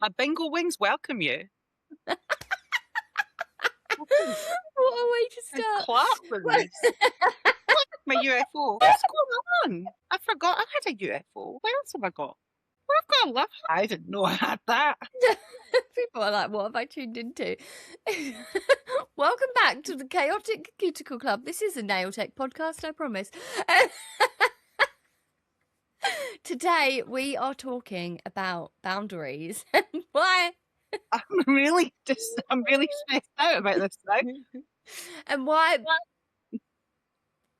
My bingo wings welcome you. What a way to start. Clappers. My UFO. What's going on? I forgot I had a UFO. What else have I got? Well, I've got a love. I didn't know I had that. People are like, what have I tuned into? Welcome back to the Chaotic Cuticle Club. This is a nail tech podcast, I promise. Today we are talking about boundaries and why. I'm really stressed out about this now. And why.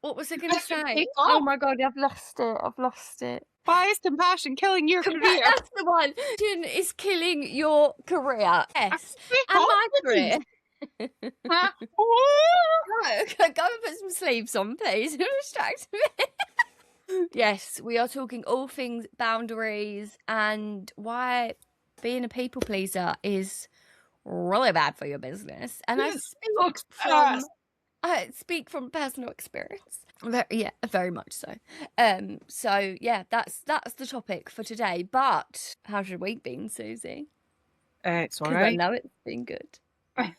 What was I going to say? Take Oh off. my God, I've lost it. Why is compassion killing your career? That's the one. Compassion is killing your career. Yes. And my career. Go and put some sleeves on, please. You're distracting me. Yes, we are talking all things boundaries and why being a people pleaser is really bad for your business. And I speak from personal experience. Very much so. So yeah, that's the topic for today. But how's your week been, Susie? It's all Because right. I know it's been good.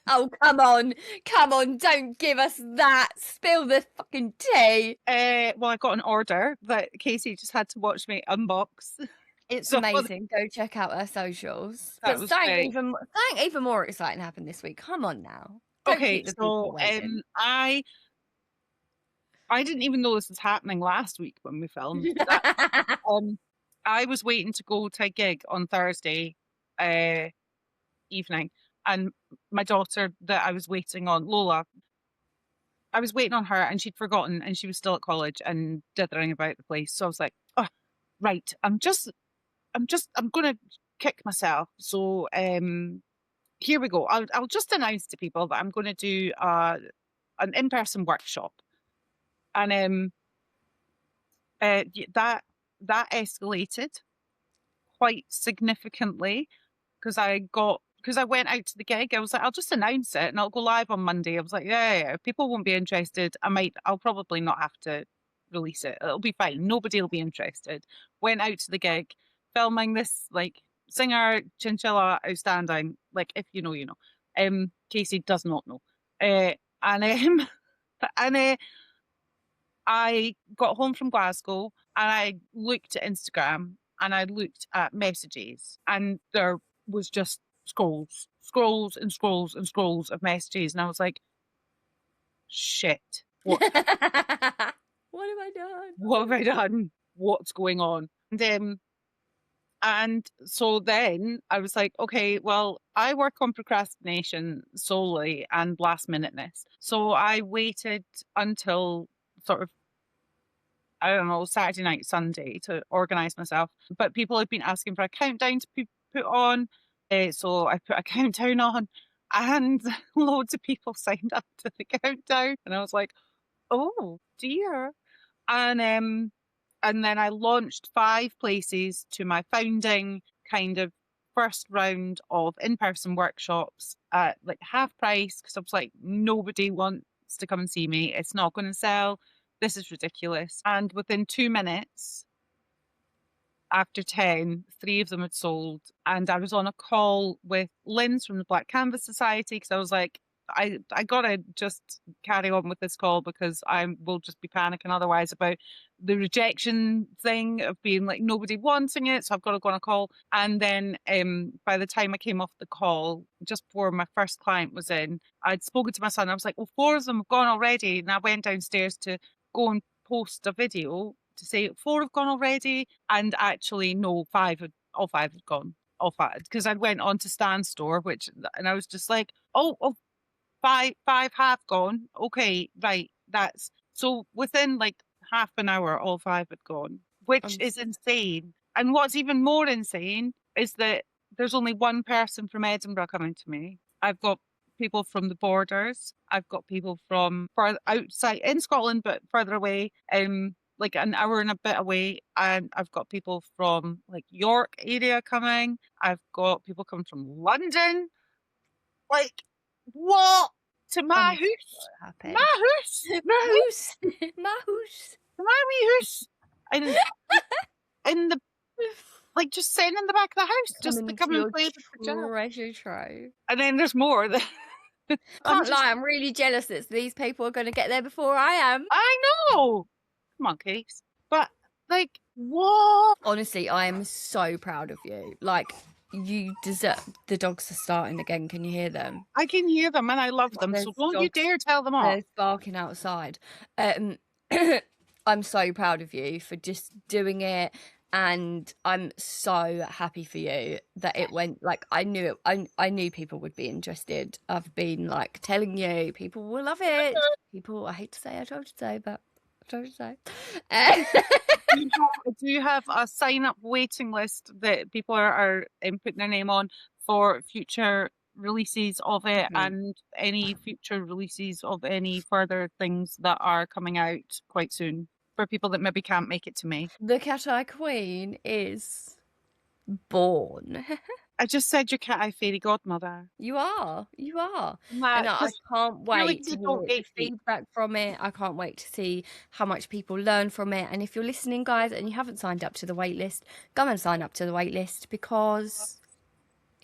Oh, come on, don't give us that. Spill the fucking tea. Well, I got an order that Casey just had to watch me unbox. It's So amazing. Go check out our socials. That But was something great. even more exciting happened this week. Come on now. Don't Okay, keep the people so waiting. I didn't even know this was happening last week when we filmed. I was waiting to go to a gig on Thursday evening, and my daughter that I was waiting on, Lola, I was waiting on her and she'd forgotten and she was still at college and dithering about the place. So I was like, oh, right, I'm gonna kick myself. So here we go. I'll just announce to people that I'm gonna do an in-person workshop. And that escalated quite significantly because I went out to the gig. I was like, I'll just announce it and I'll go live on Monday. I was like, yeah, people won't be interested. I'll probably not have to release it. It'll be fine. Nobody will be interested. Went out to the gig, filming this like singer, chinchilla, outstanding. Like if you know, you know. Casey does not know. And I got home from Glasgow and I looked at Instagram and I looked at messages and there was just scrolls and scrolls and scrolls of messages. And I was like, shit, what What have I done? What have I done? What's going on? And so then I was like, okay, well, I work on procrastination solely and last minuteness. So I waited until sort of, I don't know, Saturday night, Sunday to organise myself. But people had been asking for a countdown to be put on. So I put a countdown on and loads of people signed up to the countdown. And I was like, oh dear. And then I launched 5 places to my founding kind of first round of in-person workshops at like half price because I was like, nobody wants to come and see me. It's not going to sell. This is ridiculous. And within 2 minutes, after 10, 3 of them had sold. And I was on a call with Lynn's from the Black Canvas Society because I was like, I gotta just carry on with this call because I will just be panicking otherwise about the rejection thing of being like nobody wanting it. So I've got to go on a call. And then by the time I came off the call, just before my first client was in, I'd spoken to my son. I was like, well, 4 of them have gone already. And I went downstairs to go and post a video to say 4 have gone already. And actually, no, all 5 had gone. All 5, because I went on to Stan's store, and I was just like, oh, 5 have gone. Okay, right. That's so within like half an hour, all 5 had gone, which is insane. And what's even more insane is that there's only one person from Edinburgh coming to me. I've got people from the borders. I've got people from further outside in Scotland, but further away, like an hour and a bit away. And I've got people from like York area coming. I've got people coming from London. Like, what? To my house? My house? My house. My wee house? In the like just sitting in the back of the house, just to Coming to come and your play with the jar. treasure trove. And then there's more. Can't lie, I'm really jealous that these people are going to get there before I am. I know. Come on, Case. But like, what? Honestly, I am so proud of you. Like, you deserve. The dogs are starting again. Can you hear them? I can hear them and I love them. There's So don't you dogs. dare tell them off. They're barking outside. I'm so proud of you for just doing it, and I'm so happy for you that it went. Like, I knew it. I knew people would be interested. I've been like telling you, people will love it. People, I hate to say, I told you so, but I told you so. I do have a sign up waiting list that people are putting their name on for future releases of it and any future releases of any further things that are coming out quite soon for people that maybe can't make it to me. The Cat Eye Queen is born. I just said your cat eye fairy godmother. You are. Nah, And I can't wait to you hear don't the gate me. feedback from it. I can't wait to see how much people learn from it. And if you're listening, guys, and you haven't signed up to the wait list, go and sign up to the wait list, because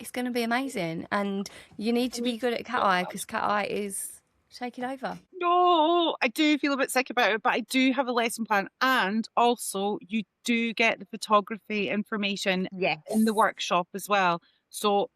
it's going to be amazing. And you need to be good at Cat Eye, because Cat Eye is taking over. No, I do feel a bit sick about it, but I do have a lesson plan. And also, you do get the photography information in the workshop as well. So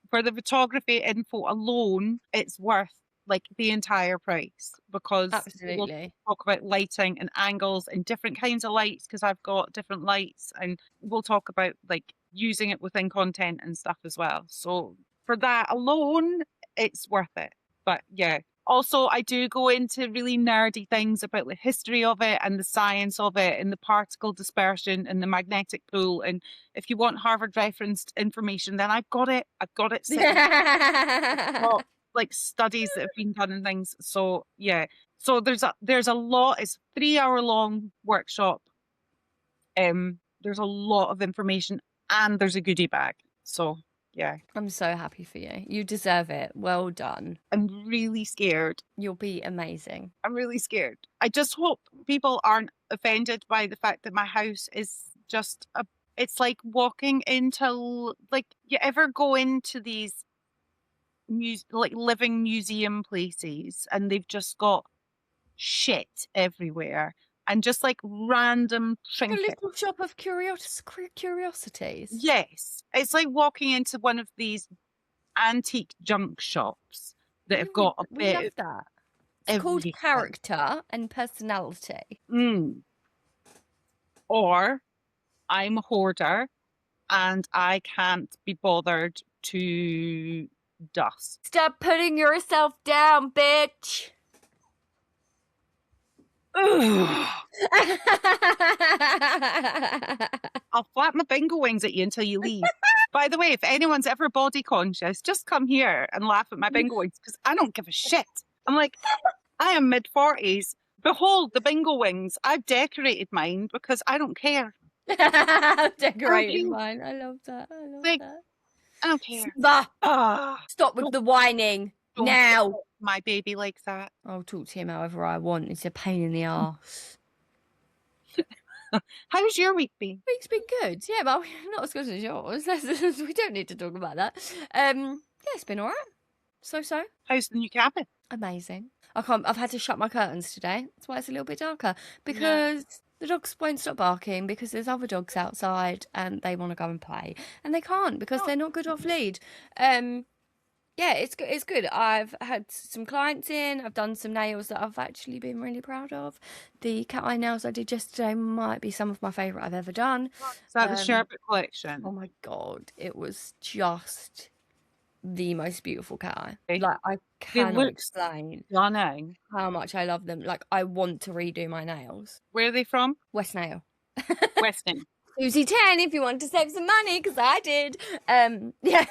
for the photography info alone, it's worth like the entire price, because we'll Absolutely. talk about lighting and angles and different kinds of lights, because I've got different lights, and we'll talk about like using it within content and stuff as well. So for that alone, it's worth it. But yeah. Also, I do go into really nerdy things about the history of it and the science of it and the particle dispersion and the magnetic pull. And if you want Harvard referenced information, then I've got it. I've got it sitting. Got, like studies that have been done and things. So yeah. So there's a lot. It's a 3-hour long workshop. There's a lot of information and there's a goodie bag. So yeah. I'm so happy for you. You deserve it. Well done. I'm really scared. You'll be amazing. I'm really scared. I just hope people aren't offended by the fact that my house is just it's like walking into, like, you ever go into these like living museum places and they've just got shit everywhere and just like random A trinkets. little shop of curiosities. Yes. It's like walking into one of these antique junk shops that have got a We bit love of that. It's called everything. character and personality. Or I'm a hoarder and I can't be bothered to dust. Stop putting yourself down, bitch. I'll flap my bingo wings at you until you leave. By the way, if anyone's ever body conscious, just come here and laugh at my bingo wings, because I don't give a shit. I'm like, I am mid-40s. Behold the bingo wings. I've decorated mine because I don't care. I've decorated mine. I love that. I don't care. Stop with the whining now. My baby likes that. I'll talk to him however I want. It's a pain in the arse. How's your week been? Week's been good. Yeah, but not as good as yours. We don't need to talk about that. Yeah, it's been all right. So. How's the new cabin? Amazing. I've had to shut my curtains today. That's why it's a little bit darker, because the dogs won't stop barking, because there's other dogs outside and they want to go and play, and they can't because they're not good off lead. Yeah, it's good. I've had some clients in. I've done some nails that I've actually been really proud of. The cat eye nails I did yesterday might be some of my favourite I've ever done. Is that the Sherbet collection? Oh my God, it was just the most beautiful cat eye. Like, I cannot explain how much I love them. Like, I want to redo my nails. Where are they from? West Nail. Weston. Susie 10 if you want to save some money, because I did. Yeah.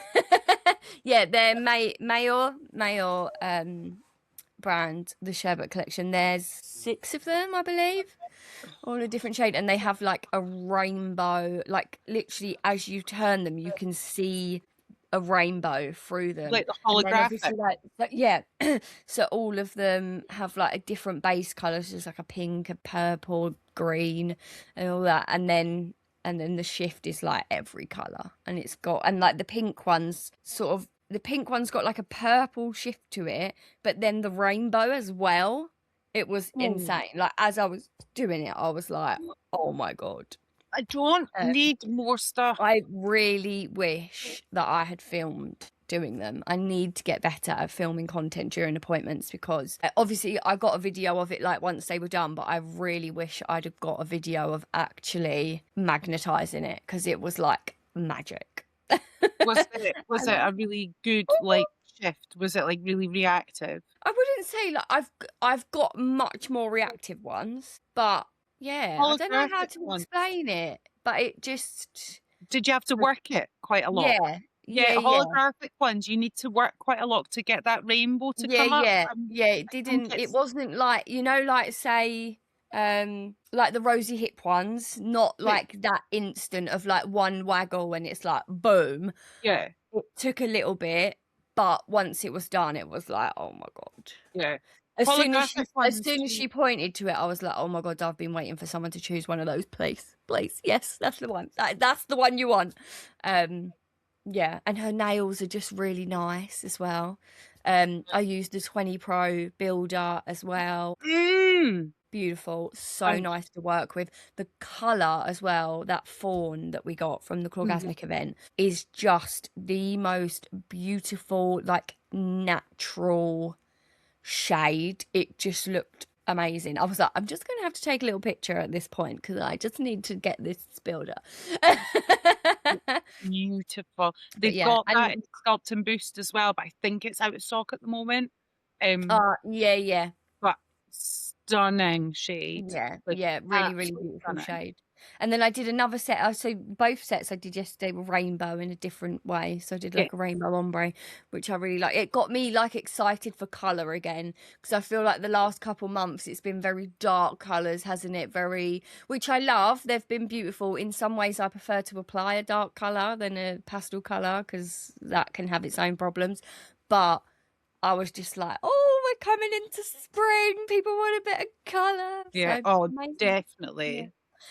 Yeah, they're Mayor brand, the Sherbet collection. There's 6 of them, I believe, all a different shade, and they have like a rainbow, like literally as you turn them you can see a rainbow through them, like the holographic. Like yeah. So all of them have like a different base colours, just like a pink, a purple, green, and all that. And then and then the shift is like every colour, and it's got, and like the pink one's sort of, the pink one's got like a purple shift to it, but then the rainbow as well. It was insane. Like as I was doing it, I was like, oh my God. I don't need more stuff. I really wish that I had filmed doing them. I need to get better at filming content during appointments, because obviously I got a video of it like once they were done, but I really wish I'd have got a video of actually magnetizing it, because it was like magic. Was it a really good like shift? Was it like really reactive? I wouldn't say like I've got much more reactive ones, but yeah, I don't know how to explain it, but it just. Did you have to work it quite a lot? Yeah, holographic ones, you need to work quite a lot to get that rainbow to come up. It didn't. It wasn't like, you know, like say, like the rosy hip ones, not like that instant of like one waggle and it's like boom. Yeah. It took a little bit, but once it was done, it was like, oh my God. Yeah. As soon as she pointed to it, I was like, oh my God, I've been waiting for someone to choose one of those. Please. Yes, that's the one. That's the one you want. Yeah, and her nails are just really nice as well. I used the 20 Pro builder as well. Beautiful. So nice to work with. The colour as well, that fawn that we got from the Clawgasmic event, is just the most beautiful, like natural shade. It just looked amazing. I was like, I'm just gonna have to take a little picture at this point, because I just need to get this builder. Beautiful. They've got that in Sculpt and Boost as well, but I think it's out of stock at the moment. Yeah. But stunning shade. Really beautiful shade. And then I did another set. So both sets I did yesterday were rainbow in a different way. So I did like a rainbow ombre, which I really like. It got me like excited for colour again, because I feel like the last couple months it's been very dark colours, hasn't it? Which I love. They've been beautiful. In some ways I prefer to apply a dark colour than a pastel colour, because that can have its own problems. But I was just like, oh, we're coming into spring. People want a bit of colour. Yeah, so definitely. Yeah.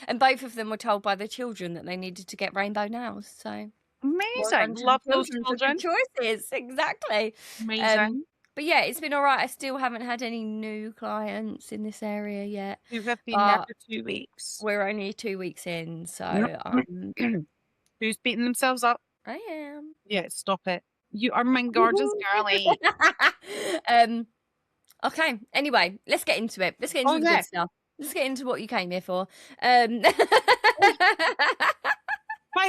And both of them were told by the children that they needed to get rainbow nails. So amazing. Love those children. Choices, exactly. Amazing. But yeah, it's been all right. I still haven't had any new clients in this area yet. You have been there for 2 weeks. We're only 2 weeks in, so who's beating themselves up? I am. Yeah, stop it. You are my gorgeous girly. Okay. Anyway, let's get into it. Let's get into the good stuff. Let's get into what you came here for. By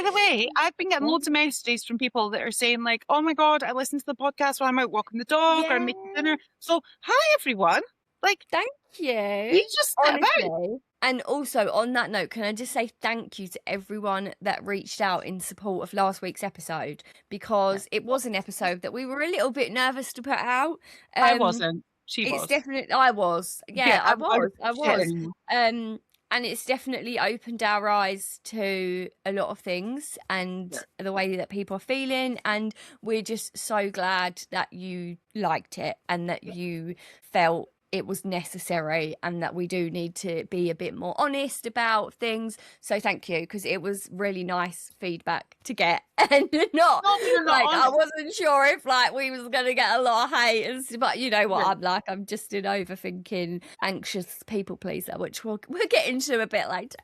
the way, I've been getting loads of messages from people that are saying like, oh my God, I listen to the podcast when I'm out walking the dog or I'm making dinner. So hi everyone. Like, thank you. You just honestly. And also on that note, can I just say thank you to everyone that reached out in support of last week's episode, because it was an episode that we were a little bit nervous to put out. I wasn't. It's definitely, I was. Yeah, I was. And it's definitely opened our eyes to a lot of things and the way that people are feeling. And we're just so glad that you liked it and that you felt it was necessary, and that we do need to be a bit more honest about things. So thank you, because it was really nice feedback to get, and not like I wasn't sure if like we was gonna get a lot of hate, but you know what I'm like, I'm just an overthinking, anxious people pleaser, which we'll get into a bit later.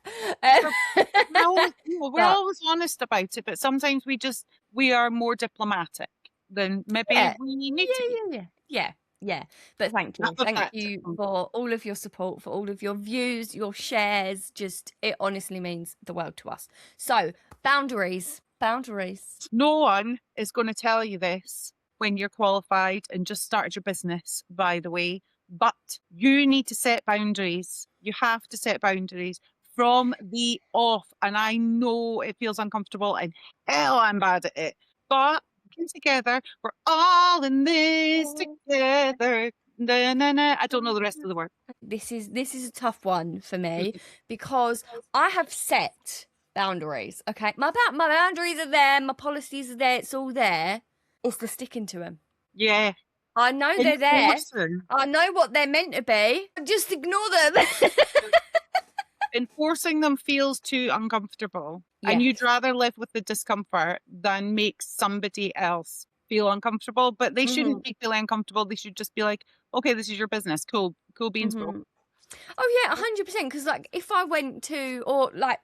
We're always honest about it, but sometimes we are more diplomatic than maybe we need to be. Yeah, but thank you for all of your support, for all of your views, your shares. Just, it honestly means the world to us. So boundaries. No one is going to tell you this when you're qualified and just started your business, by the way, but you need to set boundaries. You have to set boundaries from the off. And I know it feels uncomfortable, and hell, I'm bad at it, but together, we're all in this together. Na, na, na. I don't know the rest of the word. This is a tough one for me because I have set boundaries. Okay, my boundaries are there, my policies are there. It's all there. It's the sticking to them. Yeah, I know they're there. I know what they're meant to be. Just ignore them. Enforcing them feels too uncomfortable. And you'd Yes. rather live with the discomfort than make somebody else feel uncomfortable. But they Mhm, shouldn't be feeling uncomfortable. They should just be like, okay, this is your business. Cool. Cool beans, bro. mhm. Oh yeah, 100%. Because like, if I went to, or like,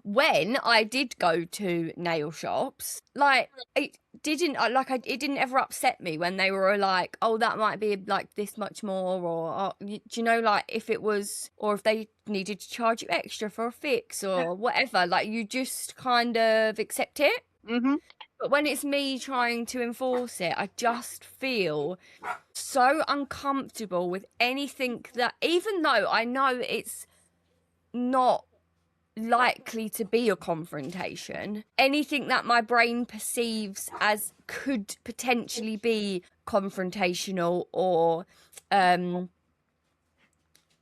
when I did go to nail shops, like it didn't ever upset me when they were like, oh, that might be like this much more, or do you know, like if it was, or if they needed to charge you extra for a fix Yeah. or whatever, like you just kind of accept it. Mm-hmm. But when it's me trying to enforce it, I just feel so uncomfortable with anything that, even though I know it's not likely to be a confrontation, anything that my brain perceives as could potentially be confrontational or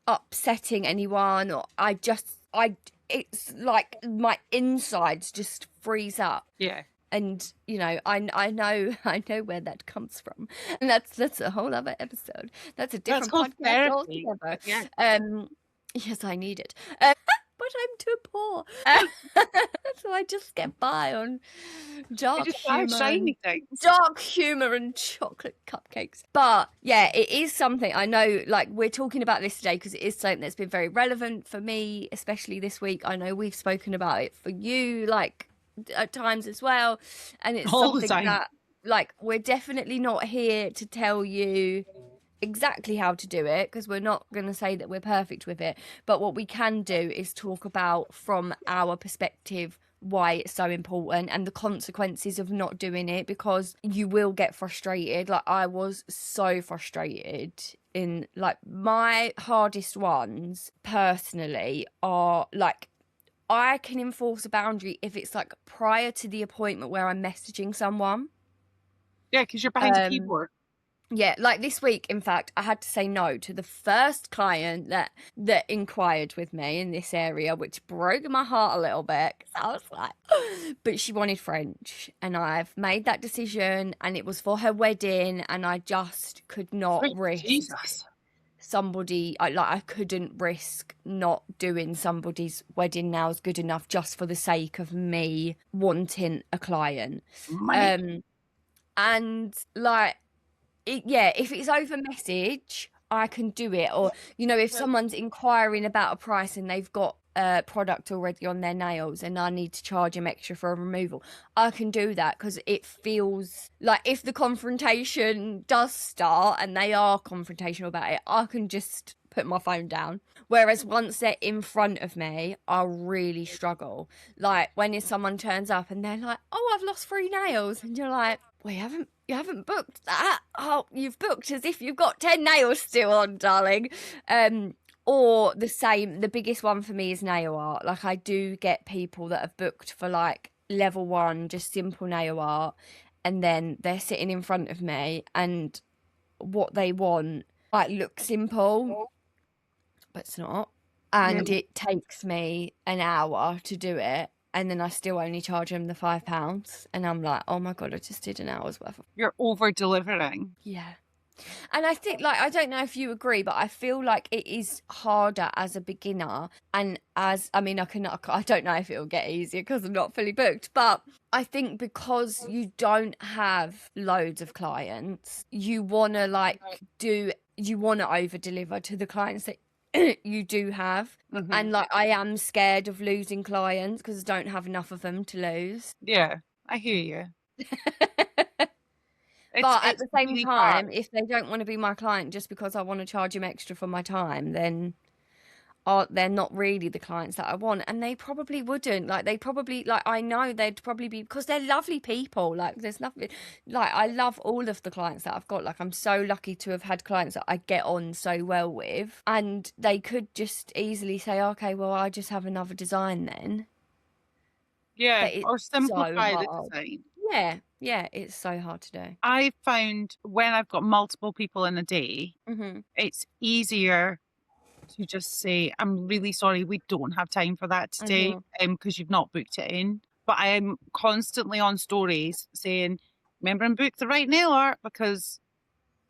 upsetting anyone, or it's like my insides just freeze up. Yeah. And you know, I know I know where that comes from, and that's a whole other episode. That's a That's different called podcast therapy. altogether. Yeah. Yes, I need it, but I'm too poor, so I just get by on I dark just buy humor and shiny things. chocolate cupcakes. But yeah, it is something I know. Like, we're talking about this today because it is something that's been very relevant for me, especially this week. I know we've spoken about it for you, like at times as well, and it's All the something time. that, like, we're definitely not here to tell you exactly how to do it, because we're not going to say that we're perfect with it, but what we can do is talk about from our perspective why it's so important and the consequences of not doing it, because you will get frustrated. Like, I was so frustrated. In like, my hardest ones personally are like, I can enforce a boundary if it's like prior to the appointment where I'm messaging someone. Yeah, because you're behind a Um, keyboard. yeah, like this week, in fact, I had to say no to the first client that inquired with me in this area, which broke my heart a little bit. 'Cause I was like, but she wanted French, and I've made that decision, and it was for her wedding, and I just could not Sweet risk Jesus. somebody. I couldn't risk not doing somebody's wedding nails good enough just for the sake of me wanting a client. Money. Um, and like, yeah, if it's over message, I can do it. Or, you know, if someone's inquiring about a price and they've got a product already on their nails and I need to charge them extra for a removal, I can do that, because it feels like if the confrontation does start and they are confrontational about it, I can just put my phone down. Whereas once they're in front of me, I really struggle. Like, when if someone turns up and they're like, "Oh, I've lost 3 nails," and you're like, "We haven't you haven't booked that. Oh, you've booked as if you've got 10 nails still on, darling." Or the biggest one for me is nail art. Like, I do get people that have booked for like level 1, just simple nail art, and then they're sitting in front of me and what they want like looks simple, but it's not. Yeah. And it takes me an hour to do it. And then I still only charge them the £5. And I'm like, oh my God, I just did an hour's worth of. You're over delivering. Yeah. And I think, like, I don't know if you agree, but I feel like it is harder as a beginner. And I mean, I don't know if it'll get easier because I'm not fully booked, but I think because you don't have loads of clients, you want to over deliver to the clients that you do have. Mm-hmm. And like, I am scared of losing clients because I don't have enough of them to lose. Yeah, I hear you. But at It's the same really hard. time, if they don't want to be my client just because I want to charge them extra for my time, then they're not really the clients that I want. And they probably wouldn't. Like, I know they'd probably be, because they're lovely people. Like, there's nothing, like, I love all of the clients that I've got. Like, I'm so lucky to have had clients that I get on so well with. And they could just easily say, okay, well, I just have another design then. Yeah, But it's or so simplify the hard. design. Yeah, it's so hard to do. I found when I've got multiple people in a day, Hmm. it's easier to just say, I'm really sorry, we don't have time for that today, Hmm. because you've not booked it in. But I am constantly on stories saying, remember and book the right nail art, because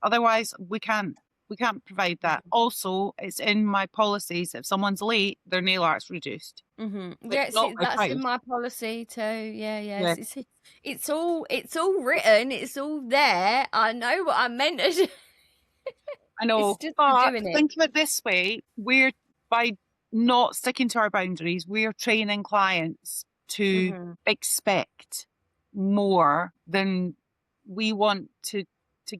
otherwise we can't. We can't provide that. Also, it's in my policies. If someone's late, their nail art's reduced. Like, Yeah, not by that's in price. my policy too. Yeah, Yeah. yes. It's all written. It's all there. I know what I meant to do. I It's know, just for but doing it. think of it this way: we're by not sticking to our boundaries, we're training clients to expect more than we want to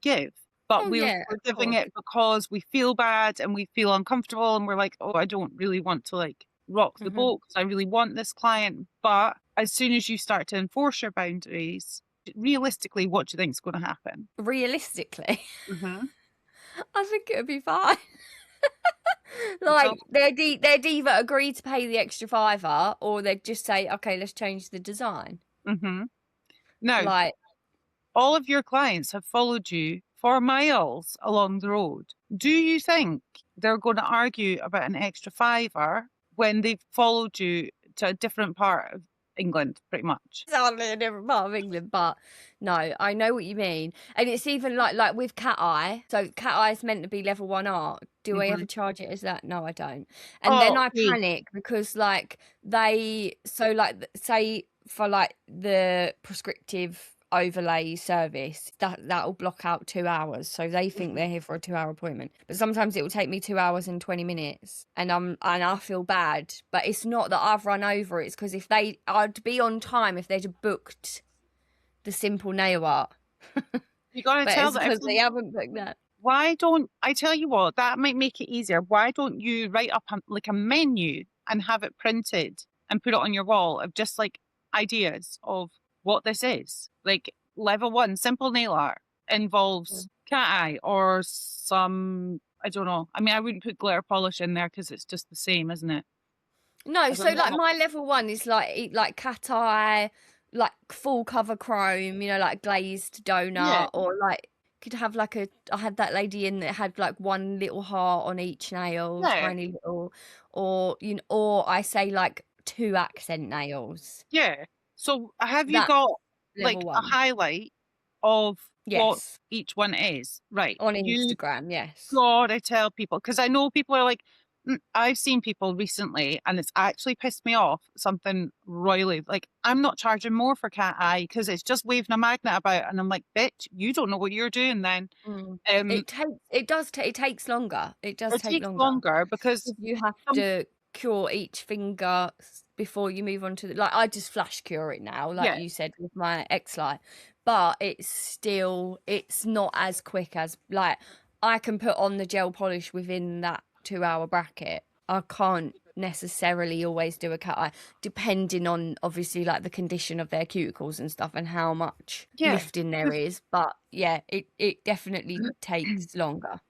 give. But Oh yeah, we're of giving course. it because we feel bad and we feel uncomfortable, and we're like, oh, I don't really want to like rock the boat because I really want this client. But as soon as you start to enforce your boundaries, realistically, what do you think is going to happen? Realistically, Mm-hmm. I think it would be fine. So, Like they'd either agree to pay the extra fiver, or they'd just say, "Okay, let's change the design." mm-hmm. Now, Like, all of your clients have followed you for miles along the road. Do you think they're going to argue about an extra fiver when they've followed you to a different part of England, pretty much? it's hardly a different part of England, but no, I know what you mean. And it's even like with cat eye. So cat eye is meant to be level 1 art. Do I Mm-hmm. ever charge it as that? No, I don't. And then Oh, I hey. panic because like say for like the prescriptive overlay service that'll block out 2 hours, so they think they're here for a 2 hour appointment, but sometimes it will take me 2 hours and 20 minutes, and I feel bad, but it's not that I've run over, it's because if I'd be on time if they'd have booked the simple nail art. You got to But tell it's that because they everyone. haven't booked that. Why don't I tell you what? That might make it easier. Why don't you write up like a menu and have it printed and put it on your wall of just like ideas of what this is? Like level 1, simple nail art involves cat eye or some, I don't know. I mean, I wouldn't put glitter polish in there because it's just the same, isn't it? No, As a so like normal. my level 1 is like cat eye, like full cover chrome, like glazed Yeah, donut, or like could have like I had that lady in that had like one little heart on each nail, yeah, tiny little, or or I say like 2 accent nails. yeah. So have you That got level like a 1. highlight of what Yes. each one is? Right. On You Instagram, yes. God, I tell people because I know people are like, I've seen people recently, and it's actually pissed me off. Something royally like, I'm not charging more for cat eye because it's just waving a magnet about, and I'm like, bitch, you don't know what you're doing then. Um, It takes longer. It does it take takes longer. longer because You have some, to cure each finger before you move on to like I just flash cure it now, like yeah, you said with my X-Lite, but it's not as quick as like I can put on the gel polish within that 2 hour bracket. I can't necessarily always do a cat eye, depending on obviously like the condition of their cuticles and stuff and how much yeah, lifting there because is. But yeah, it definitely takes longer.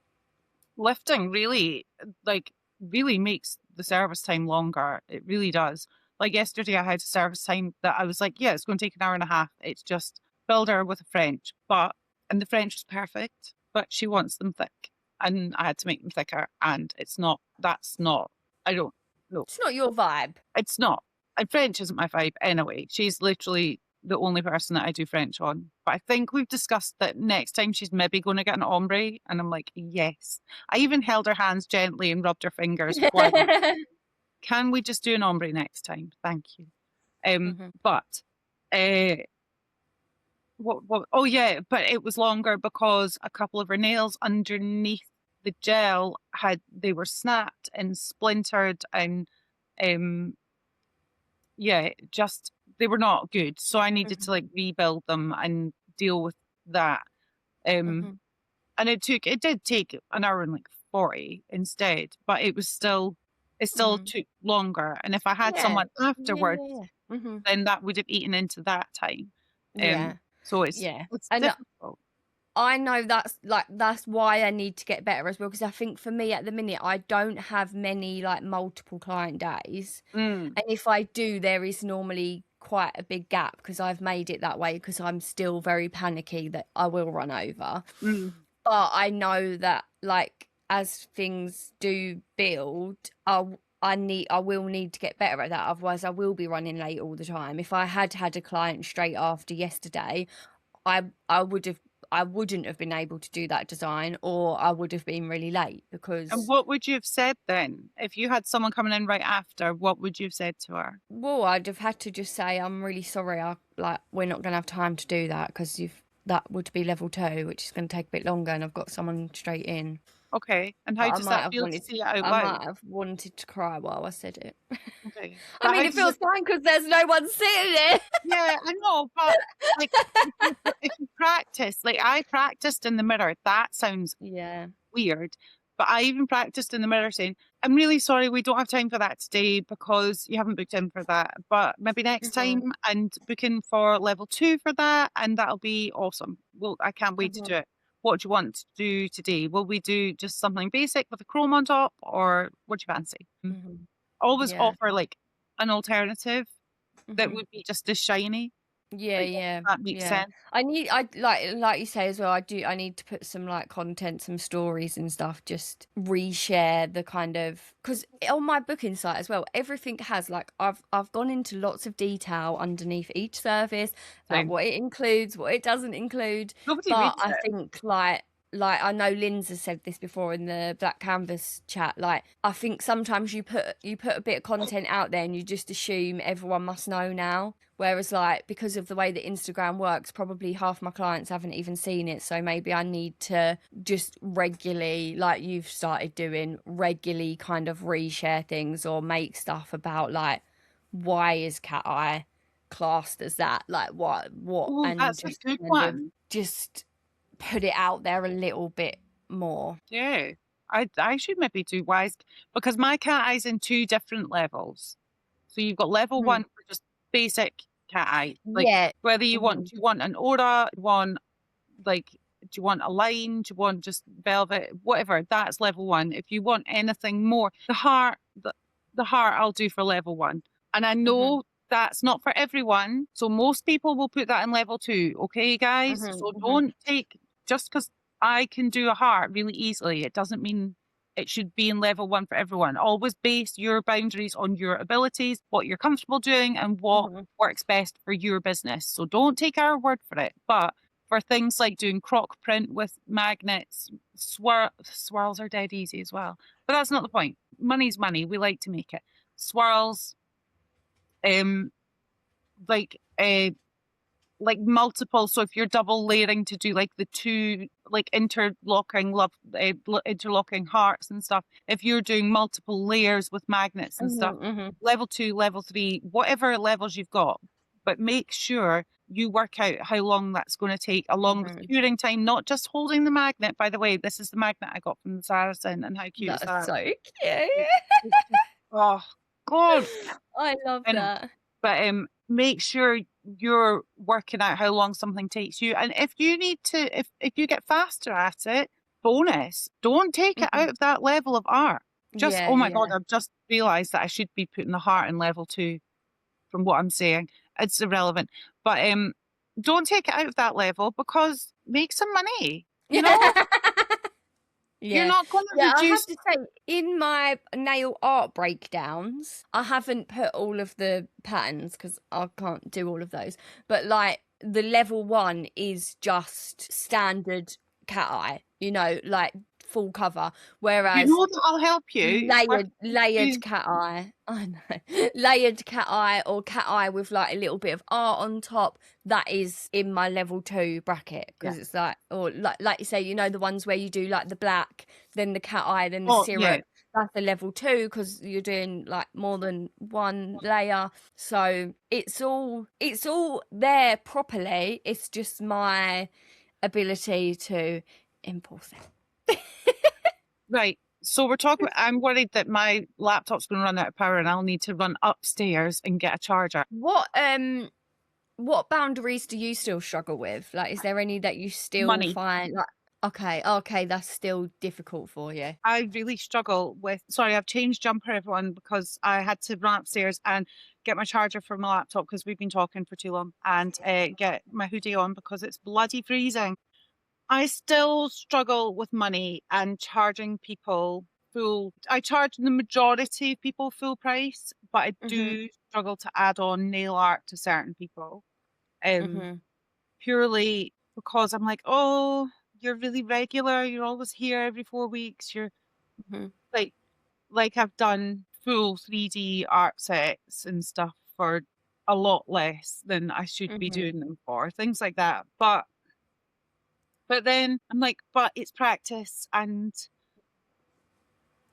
lifting really like really makes the service time longer. It really does. Like yesterday, I had a service time that I was like, yeah, it's going to take an hour and a half. It's just filled her with a French, and the French was perfect, but she wants them thick, and I had to make them thicker, and it's not. That's not. I don't know. It's not your vibe. It's not. And French isn't my vibe anyway. She's literally the only person that I do French on. But I think we've discussed that next time she's maybe going to get an ombre. And I'm like, yes. I even held her hands gently and rubbed her fingers. Why not? Can we just do an ombre next time? Thank you. Mhm. But what oh yeah, but it was longer because a couple of her nails underneath the gel they were snapped and splintered and um yeah, just they were not good. So I needed to Mhm. like rebuild them and deal with that. Um, Mhm. and it did take an hour and like 40 instead, but it still Mhm. took longer. And if I had Yeah. someone Yeah, afterwards, yeah, yeah. Mhm. then that would have eaten into that time. Yeah. So Yeah. it's And difficult. I know that's why I need to get better as well, because I think for me at the minute I don't have many like multiple client days. Mm, And if I do, there is normally quite a big gap because I've made it that way because I'm still very panicky that I will run over. mm. But I know that like as things do build, I will need to get better at that. Otherwise, I will be running late all the time. If I had a client straight after yesterday, I would have I wouldn't have been able to do that design, or I would have been really late And because, what would you have said then? If you had someone coming in right after, what would you have said to her? well, I'd have had to just say, I'm really sorry. We're not going to have time to do that because that would be level 2, which is going to take a bit longer, and I've got someone straight in. Okay. And But how does that feel to say it out I loud? might have wanted to cry while I said it. Okay. I But mean, how it does feels it, fine because there's no one sitting there. yeah, I know, but like if you practice, like I practiced in the mirror, that sounds Yeah. weird. But I even practiced in the mirror saying, I'm really sorry, we don't have time for that today because you haven't booked in for that. But maybe next Mhm. time and book in for level 2 for that, and that'll be awesome. Well, I can't wait to do Mhm. it. What do you want to do today? Will we do just something basic with a chrome on top, or what do you fancy? Mhm. Always Yeah. offer like an alternative that Mhm. would be just as shiny. Yeah, Like, if yeah, that makes yeah. sense. I like you say as well. I need to put some like content, some stories and stuff. Just reshare the kind of, because on my booking site as well, everything has like I've gone into lots of detail underneath each service, like Same. what it includes, what it doesn't include. Nobody But reads I it. think like I know Lynn's has said this before in the Black Canvas chat. Like I think sometimes you put a bit of content out there and you just assume everyone must know now. Whereas, like, because of the way that Instagram works, probably half my clients haven't even seen it. So maybe I need to just regularly, like you've started doing, regularly kind of reshare things or make stuff about, like, why is cat eye classed as that? Like, what, Oh, and that's a just good kind of one. just put it out there a little bit more. Yeah. I should maybe do wise because my cat eye's in 2 different levels. So you've got level Mhm. 1 for just basic cat eye. Like Yeah. whether you want Mhm. do you want an aura, like do you want a line, do you want just velvet, whatever, that's level 1. If you want anything more, the heart I'll do for level 1. And I Mhm. know that's not for everyone. So most people will put that in level 2, okay, guys? Mhm. So Mhm. don't take just because I can do a heart really easily, it doesn't mean it should be in level 1 for everyone. Always base your boundaries on your abilities, what you're comfortable doing, and what Mhm. works best for your business. So don't take our word for it. But for things like doing croc print with magnets, swirls are dead easy as well. But that's not the point. Money's money. We like to make it. Swirls, um, like like multiple. So if you're double layering to do like the 2 like interlocking hearts and stuff, if you're doing multiple layers with magnets and stuff, Mhm. Mhm. level 2, level 3, whatever levels you've got, but make sure you work out how long that's going to take along with Mhm. curing time, not just holding the magnet. By the way, this is the magnet I got from the Saracen, and how cute is That's that? so cute. It's just, oh god. I love I know. that. But make sure you're working out how long something takes you. And if you need to, if you get faster at it, bonus. Don't take it Mhm. out of that level of art. Just Yeah, oh my god, yeah. I've just realised that I should be putting the heart in level 2 from what I'm saying. It's irrelevant. But don't take it out of that level because make some money. You know, you're Yeah. not going to Yeah, I have reduce. to say, in my nail art breakdowns, I haven't put all of the patterns because I can't do all of those. But like the level 1 is just standard cat eye, like full cover. You Whereas know that I'll help you. Work layered you. cat eye, I know, layered cat eye or cat eye with like a little bit of art on top, that is in my level 2 bracket Yeah. because it's like, or like you say, the ones where you do like the black, then the cat eye, then the Oh yeah. syrup, that's a level 2 because you're doing like more than one layer. So it's all there properly, it's just my ability to impulse it. Right. So we're talking. I'm worried that my laptop's going to run out of power, and I'll need to run upstairs and get a charger. What boundaries do you still struggle with? Like, is there any that you still Money. find like, okay, that's still difficult for you? I really struggle with. Sorry, I've changed jumper, everyone, because I had to run upstairs and get my charger for my laptop because we've been talking for too long, and get my hoodie on because it's bloody freezing. I still struggle with money and charging people full. I charge the majority of people full price, but I Mhm. do struggle to add on nail art to certain people. Um, Mhm. Purely because I'm like, oh, you're really regular. You're always here every 4 weeks. You're Mm-hmm. like, I've done full 3D art sets and stuff for a lot less than I should be Mm-hmm. doing them for, things like that. But then I'm like, but it's practice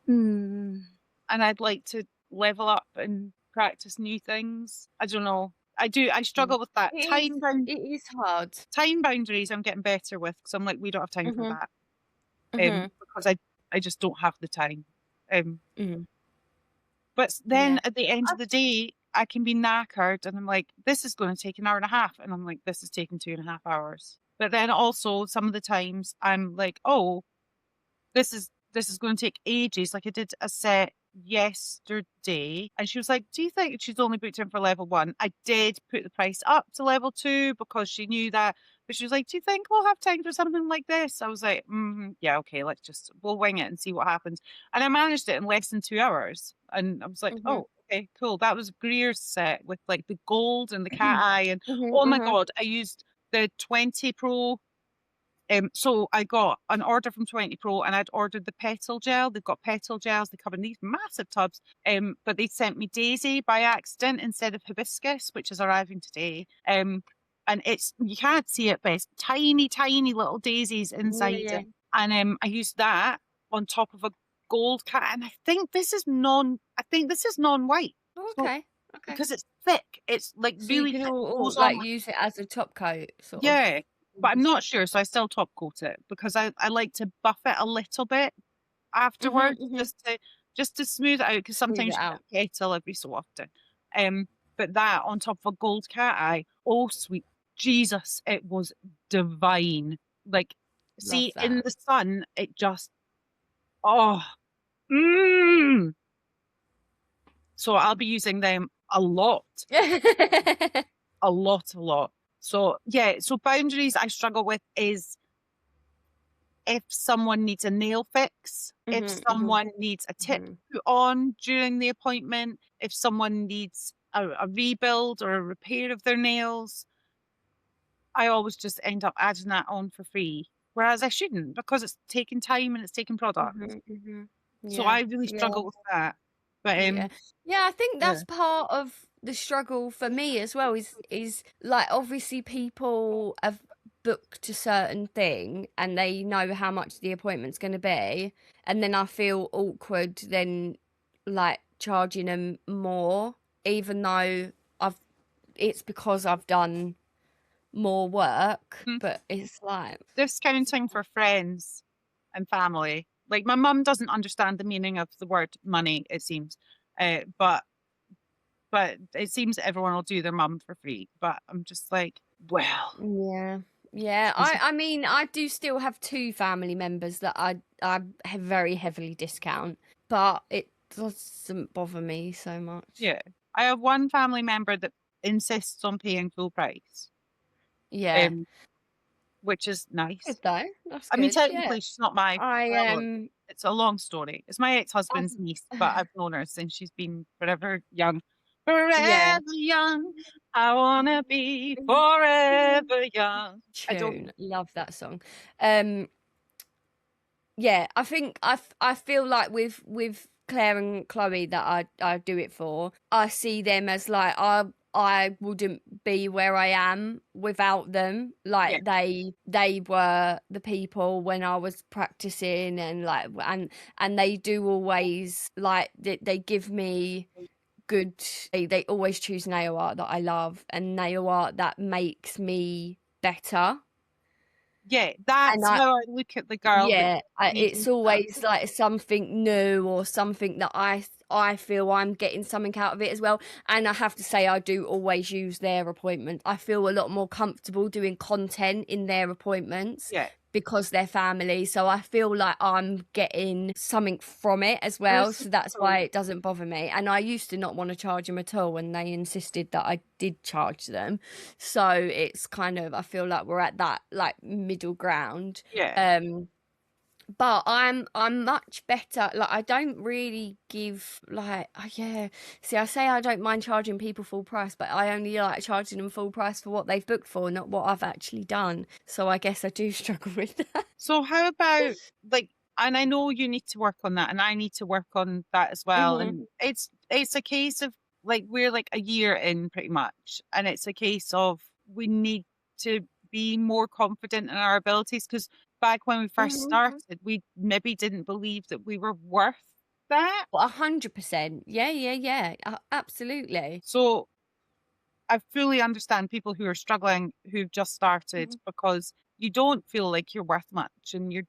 mm, and I'd like to level up and practice new things. I don't know. I struggle with that. It is hard. Time boundaries I'm getting better with because I'm like, we don't have time for Mm-hmm. that. Mm-hmm. Because I just don't have the time. Um Mm-hmm. but then Yeah. at the end of the day, I can be knackered and I'm like, this is going to take an hour and a half. And I'm like, this is taking 2.5 hours. But then also some of the times I'm like, oh, this is going to take ages. Like I did a set yesterday and she was like, do you think she's only booked in for level 1? I did put the price up to level 2 because she knew that, but she was like, do you think we'll have time for something like this? I was like, yeah, okay, we'll wing it and see what happens. And I managed it in less than 2 hours and I was like, Mm-hmm. oh, okay, cool. That was Greer's set with like the gold and the cat eye and oh my Mm-hmm. god, I used the 20 Pro. So I got an order from 20 Pro and I'd ordered the petal gel. They've got petal gels. They come in these massive tubs. But they sent me daisy by accident instead of hibiscus, which is arriving today. And you can't see it, but it's tiny, tiny little daisies Yeah, inside yeah. it. And I used that on top of a gold cat. And I think this is non-white. So Okay. Okay. because it's thick, it's like So you really can thick. It all goes on like use it as a top coat, sort of. yeah, but I'm not sure, so I still top coat it because I like to buff it a little bit Mm-hmm. afterwards Mm-hmm. just to smooth it out because Smooth it sometimes you out. get a petal every so often. Um, but that on top of a gold cat eye, oh sweet Jesus, it was divine. Like, Love see, in that. the sun, it just oh, mm. So I'll be using them a lot, a lot. So yeah, so boundaries I struggle with is if someone needs a nail fix, if Mm-hmm. Mm-hmm. someone needs a tip Mm-hmm. put on during the appointment, if someone needs a rebuild or a repair of their nails, I always just end up adding that on for free. Whereas I shouldn't because it's taking time and it's taking product. Mm-hmm. Mm-hmm. So Yeah. I really Yeah. struggle with that. But Yeah. Yeah, I think yeah, that's part of the struggle for me as well is like obviously people have booked a certain thing and they know how much the appointment's going to be, and then I feel awkward then like charging them more even though I've it's because I've done more work, mm, but it's like discounting for friends and family. Like my mum doesn't understand the meaning of the word money, it seems. But it seems that everyone will do their mum for free. But I'm just like, well, yeah. Yeah, is I mean I do still have two family members that I have very heavily discount, but it doesn't bother me so much. yeah. I have one family member that insists on paying full price, Yeah. um, which is Good nice. though. That's I mean, good. Yeah. technically, she's not my I well, it's a long story. It's my ex-husband's I've niece, but I've known her since she's been forever young. yeah. Forever young. I wanna be forever young. I don't. Tune. Love that song. Um yeah, I think I feel like with Claire and Chloe that I do it for. I see them as like I wouldn't be where I am without them. Yeah, Like they were the people when I was practicing and like and they do always like they give me good they always choose nail art that I love and nail art that makes me better. yeah. And That's I how I look at the girl that yeah, made it's me stuff. always like something new or something that I feel I'm getting something out of it as well. And I have to say, I do always use their appointments. I feel a lot more comfortable doing content in their appointments Yeah, because they're family. So I feel like I'm getting something from it as well. So that's why reciprocal. it doesn't bother me. And I used to not want to charge them at all, and they insisted that I did charge them. So it's kind of I feel like we're at that like middle ground. Yeah, Um But I'm much better. Like, I don't really give, like, yeah. See, I say I don't mind charging people full price, but I only like charging them full price for what they've booked for, not what I've actually done. So I guess I do struggle with that. So how about like, and I know you need to work on that, and I need to work on that as well. Mhm. And it's a case of like we're like a year in pretty much, and it's a case of we need to be more confident in our abilities, because back when we first Mhm. started, we maybe didn't believe that we were worth that. 100%. Yeah, yeah, yeah. Absolutely. So I fully understand people who are struggling, who've just started, Mhm. because you don't feel like you're worth much, and you're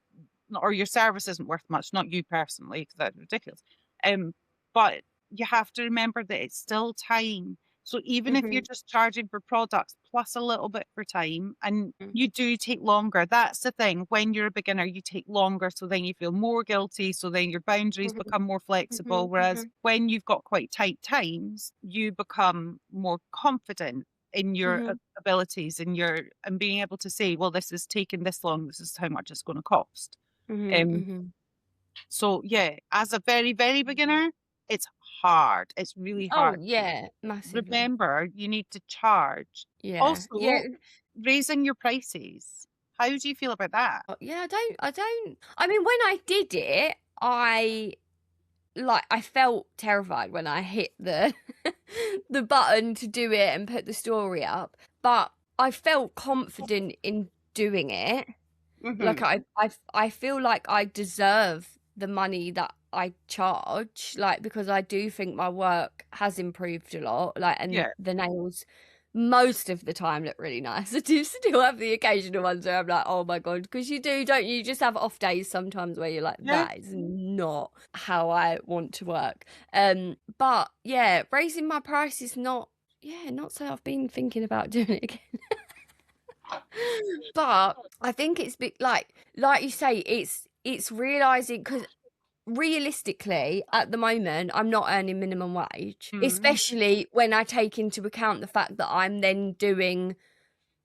or your service isn't worth much, not you personally, because that's ridiculous. But you have to remember that it's still time. So even if you're Mhm. just charging for products plus a little bit for time, and you do take longer, that's the thing. When you're a beginner, you take longer, so then you feel more guilty, so then your boundaries Mhm. become more flexible. Mhm. Whereas Mhm. when you've got quite tight times, you become more confident in your Mhm. abilities and your and being able to say, well, this is taking this long, this is how much it's going to cost. Mhm. Um, Mhm. so yeah, as a very, very beginner, it's hard. It's really Oh, hard. yeah, massively. Remember, you need to charge. Yeah. Yeah. Also, raising your prices. How do you feel about that? Yeah, I mean, when I did it, I felt terrified when I hit the the button to do it and put the story up, but I felt confident in doing it. Like, Hmm. I feel like I deserve the money that I charge, like, because I do think my work has improved a lot, like, and Yeah. the nails most of the time look really nice. I do still have the occasional ones where I'm like, oh my God, because you do, don't you? You just have off days sometimes where you're like, Yeah. that is not how I want to work. But yeah, raising my price is not, yeah, not so I've been thinking about doing it again. But I think it's big, like you say, it's realizing, because realistically at the moment I'm not earning minimum wage, Mm. especially when I take into account the fact that I'm then doing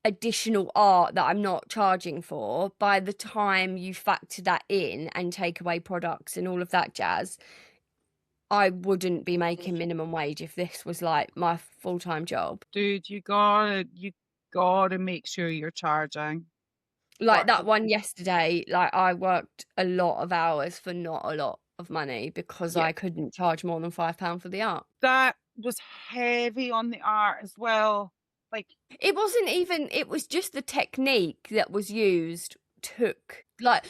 additional art that I'm not charging for. By the time you factor that in and take away products and all of that jazz, I wouldn't be making minimum wage if this was like my full-time job. Dude, you gotta make sure you're charging. Like What? that one yesterday, like I worked a lot of hours for not a lot of money because Yeah. I couldn't charge more than £5 for the art. That was heavy on the art as well. Like, It wasn't even, it was just the technique that was used took like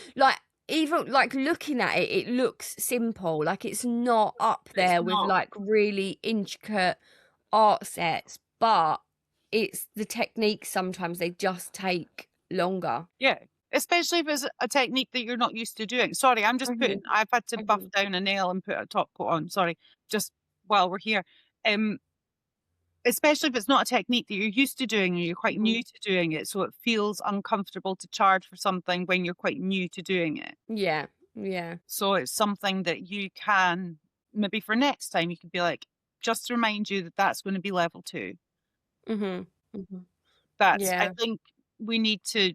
even like looking at it, it looks simple. Like it's not up it's there with not. like really intricate art sets, but it's the techniques sometimes they just take longer. Yeah. Especially if it's a technique that you're not used to doing. Sorry, Mhm, I've had to buff mhm, down a nail and put a top coat on. Sorry, just while we're here. Um, Especially if it's not a technique that you're used to doing and you're quite mhm. new to doing it. So it feels uncomfortable to charge for something when you're quite new to doing it. Yeah, yeah. So it's something that you can, maybe for next time, you could be like, just to remind you that that's going to be level two. Mhm, mhm. I Yeah. think we need to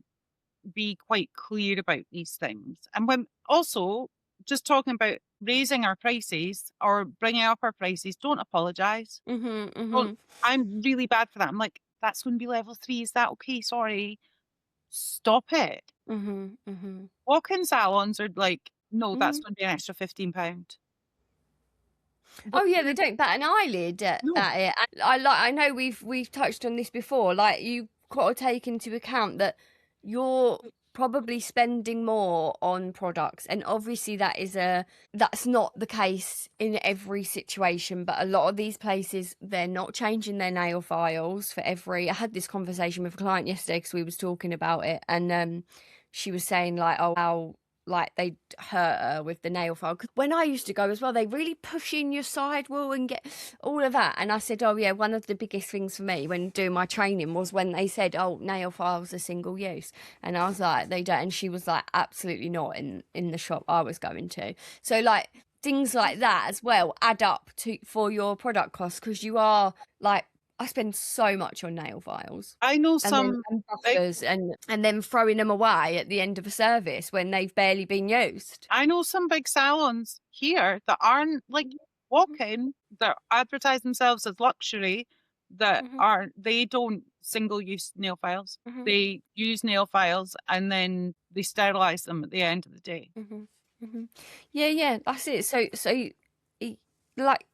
be quite clear about these things. And when also just talking about raising our prices or bringing up our prices, don't apologize. Mhm, Don't, mhm, I'm really bad for that. I'm like, that's going to be level three. Is that okay? Sorry. Stop it. mhm, mhm, Walk-in salons are like, no, that's mhm. going to be an extra £15. Oh What? yeah, they don't bat an eyelid No. at it. And I know we've touched on this before. Like you got to take into account that you're probably spending more on products, and obviously that's not the case in every situation. But a lot of these places they're not changing their nail files for every. I had this conversation with a client yesterday because we was talking about it, and she was saying like, oh, how like they hurt her with the nail file. 'Cause when I used to go as well, they really push in your sidewall and get all of that. And I said, oh yeah, one of the biggest things for me when doing my training was when they said, oh, nail files are single use. And I was like, they don't. And she was like, absolutely not in the shop I was going to. So like things like that as well add up to for your product costs because you are like I spend so much on nail files. I know And then some and big buffers and then throwing them away at the end of a service when they've barely been used. I know some big salons here that aren't like Mhm, walk-in, that advertise themselves as luxury, that mhm, aren't, they don't single-use nail files. mhm, They use nail files and then they sterilize them at the end of the day. mhm, mhm. Yeah, that's it. So, like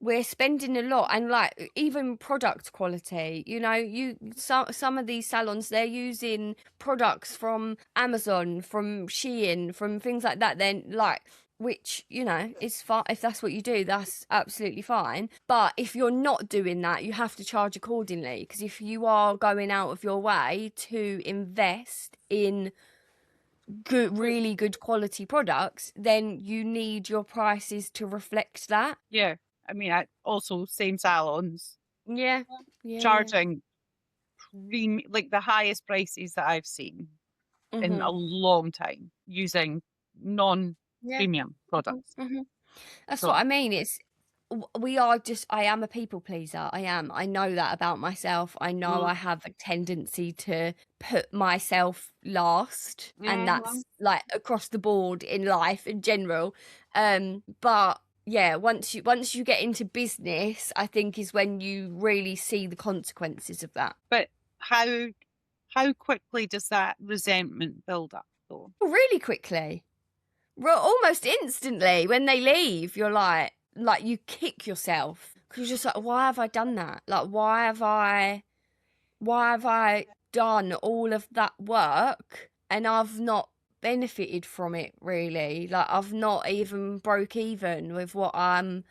we're spending a lot, and like even product quality. You know, some of these salons, they're using products from Amazon, from Shein, from things like that. Then like. Which, you know, is fine. If that's what you do, that's absolutely fine. But if you're not doing that, you have to charge accordingly. Because if you are going out of your way to invest in good, really good quality products, then you need your prices to reflect that. Yeah. I mean, I also same salons Yeah, yeah. charging like the highest prices that I've seen in a Mhm. long time using Yeah. non-premium Mhm, products. mhm. That's what So I mean. We are just, I am a people pleaser. I am. I know that about myself. I know mm, I have a tendency to put myself last, and mhm. that's like across the board in life in general. But yeah, once you get into business, I think is when you really see the consequences of that. But how how quickly does that resentment build up though? Really quickly. Almost instantly when they leave, you're like you kick yourself because you're just like, why have I done that? Like, why have I done all of that work and I've not benefited from it really? Like, I've not even broke even with what I'm,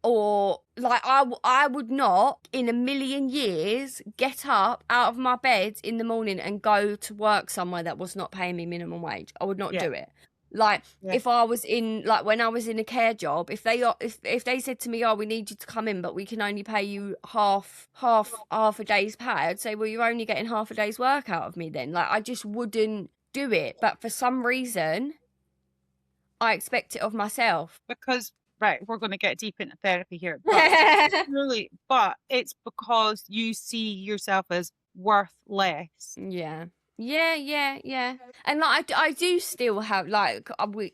or like I would not in a million years get up out of my bed in the morning and go to work somewhere that was not paying me minimum wage. I would not Yeah, do it. Like yeah. if I was in, like when I was in a care job, if they said to me, "Oh, we need you to come in, but we can only pay you half a day's pay," I'd say, "Well, you're only getting half a day's work out of me then." Like I just wouldn't do it. But for some reason, I expect it of myself. Because right, we're going to get deep into therapy here, but really, but it's because you see yourself as worth less. Yeah. Yeah. And like I do still have like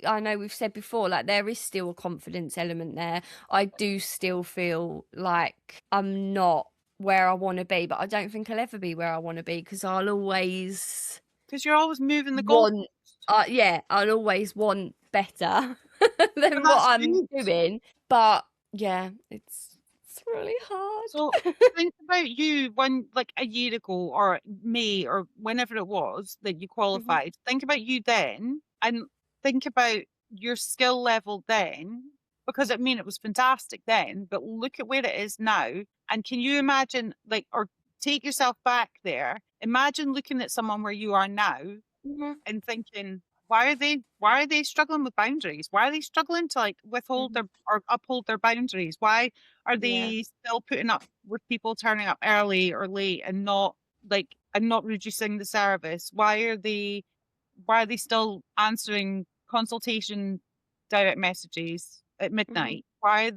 I know we've said before, like there is still a confidence element there. I do still feel like I'm not where I want to be, but I don't think I'll ever be where I want to be because I'll always Because you're always moving the goal. want yeah, I'll always want better But than what that's I'm good. doing. But yeah, it's really So hard. think about you when, like a year ago or May or whenever it was that you Mhm, qualified. Think about you then and think about your skill level then, because I mean, it was fantastic then, but look at where it is now. And can you imagine, like, or take yourself back there? Imagine looking at someone where you are now mhm, and thinking, why are they struggling with boundaries? Why are they struggling to like withhold mhm. their or uphold their boundaries? Why are Yeah. they still putting up with people turning up early or late and not reducing the service? Why are they still answering consultation direct messages at Mhm, midnight? Why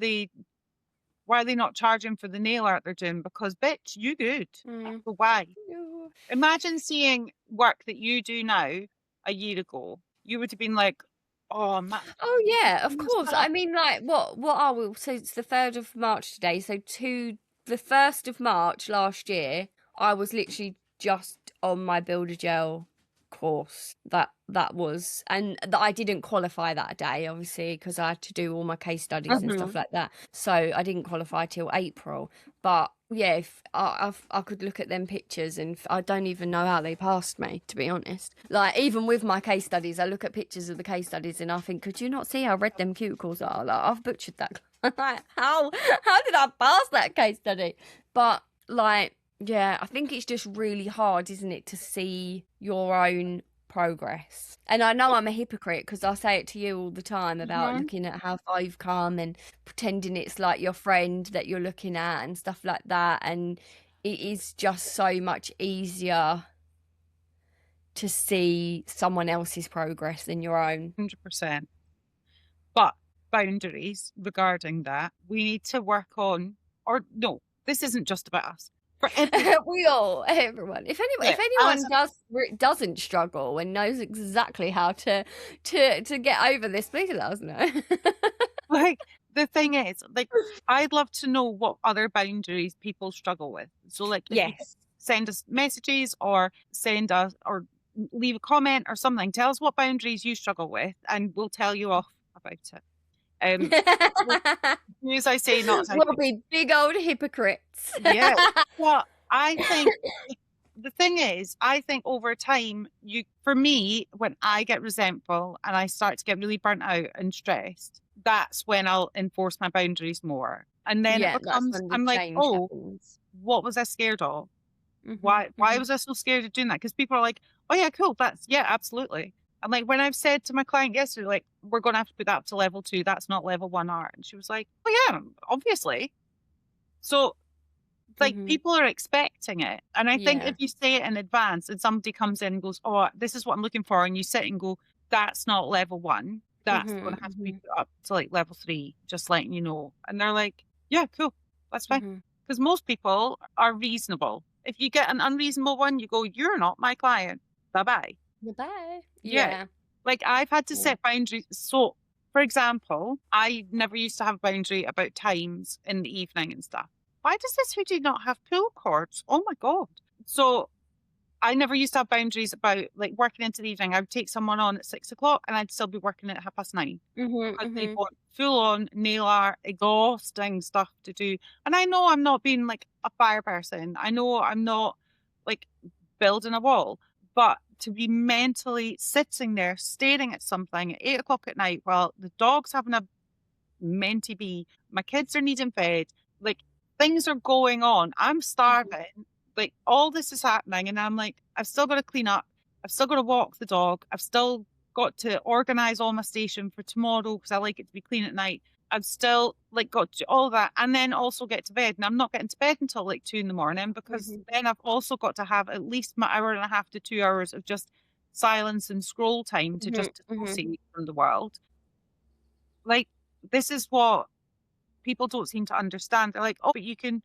are they not charging for the nail art they're doing? Because bitch, you good. mm. So why? Yeah. Imagine seeing work that you do now a year ago. You would have been like, oh, Oh yeah, of my course. I stuff. mean, like, what are we? So it's the 3rd of March today. So to the 1st of March last year, I was literally just on my Builder Gel course. That was, and that I didn't qualify that day, obviously, because I had to do all my case studies and stuff Mhm. like that. So I didn't qualify till April. But yeah, if I could look at them pictures, and I don't even know how they passed me, to be honest. Like even with my case studies, I look at pictures of the case studies and I think, could you not see how red them cuticles are? Like I've butchered that. Like how did I pass that case study? But like yeah, I think it's just really hard, isn't it, to see your own progress. And I know I'm a hypocrite because I say it to you all the time about Mhm. looking at how far you've come and pretending it's like your friend that you're looking at and stuff like that. And it is just so much easier to see someone else's progress than your own. 100%. But boundaries regarding that, we need to work on. or no, this isn't just about us. For everyone. Everyone. If Yeah. anyone doesn't struggle and knows exactly how to get over this, please let us know. Like, the thing is, like, I'd love to know what other boundaries people struggle with. So, like, if you Yes. send us messages or send us or leave a comment or something, tell us what boundaries you struggle with, and we'll tell you off about it. Well, as I say, not as I We'll do. be big old hypocrites. Yeah. Well, I think the thing is, I think over time, for me, when I get resentful and I start to get really burnt out and stressed, that's when I'll enforce my boundaries more. And then it Yeah, that's becomes, when the I'm like, change oh, happens. what was I scared of? Mhm, Why mhm. was I so scared of doing that? Because people are like, oh yeah, cool. Yeah, absolutely. And like when I've said to my client yesterday, like, we're going to have to put that up to level 2. That's not level 1 art. And she was like, oh yeah, obviously. So like Mhm. people are expecting it. And I think Yeah. if you say it in advance and somebody comes in and goes, oh, this is what I'm looking for, and you sit and go, that's not level 1, that's going Mhm, to have to be mhm, put up to like level 3, just letting you know. And they're like, yeah, cool, that's fine. mhm. Because most people are reasonable. If you get an unreasonable one, you go, you're not my client. Bye bye. Bye-bye. Yeah. Yeah. Like I've had to Yeah. set boundaries. So, for example, I never used to have a boundary about times in the evening and stuff. Why does this hoodie not have pull cords? Oh my God. So I never used to have boundaries about like working into the evening. I would take someone on at 6 o'clock and I'd still be working at 9:30 Mhm, because they mhm, want full on nail art, exhausting stuff to do. And I know I'm not being like a fire person. I know I'm not like building a wall, but to be mentally sitting there staring at something at 8 o'clock at night while the dog's having a meant to be. My kids are needing fed. Like things are going on. I'm mhm, starving. Like all this is happening, and I'm like, I've still got to clean up. I've still got to walk the dog. I've still got to organize all my station for tomorrow because I like it to be clean at night. I've still like got to do all that, and then also get to bed. And I'm not getting to bed until like 2 in the morning because mhm, then I've also got to have at least my hour and a half to 2 hours of just silence and scroll time to mhm, just mhm. dissociate from the world. Like this is what people don't seem to understand. They're like, oh, but you can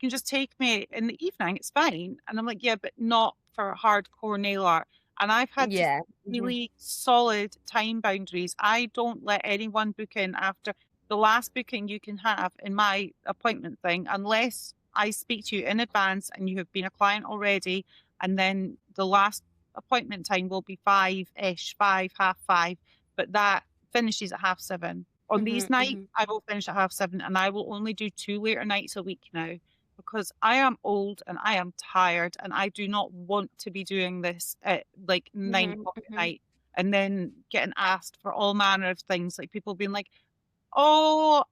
just take me in the evening. It's fine. And I'm like, yeah, but not for hardcore nail art. And I've had to set Yeah. Mhm, really solid time boundaries. I don't let anyone book in after the last booking you can have in my appointment thing, unless I speak to you in advance and you have been a client already. And then the last appointment time will be 5-ish, 5, half 5. But that finishes at half 7. On these mhm, nights, mhm. I will finish at half 7 and I will only do 2 later nights a week now because I am old and I am tired and I do not want to be doing this at like nine Mhm, o'clock at mhm. night and then getting asked for all manner of things. Like people being like, oh,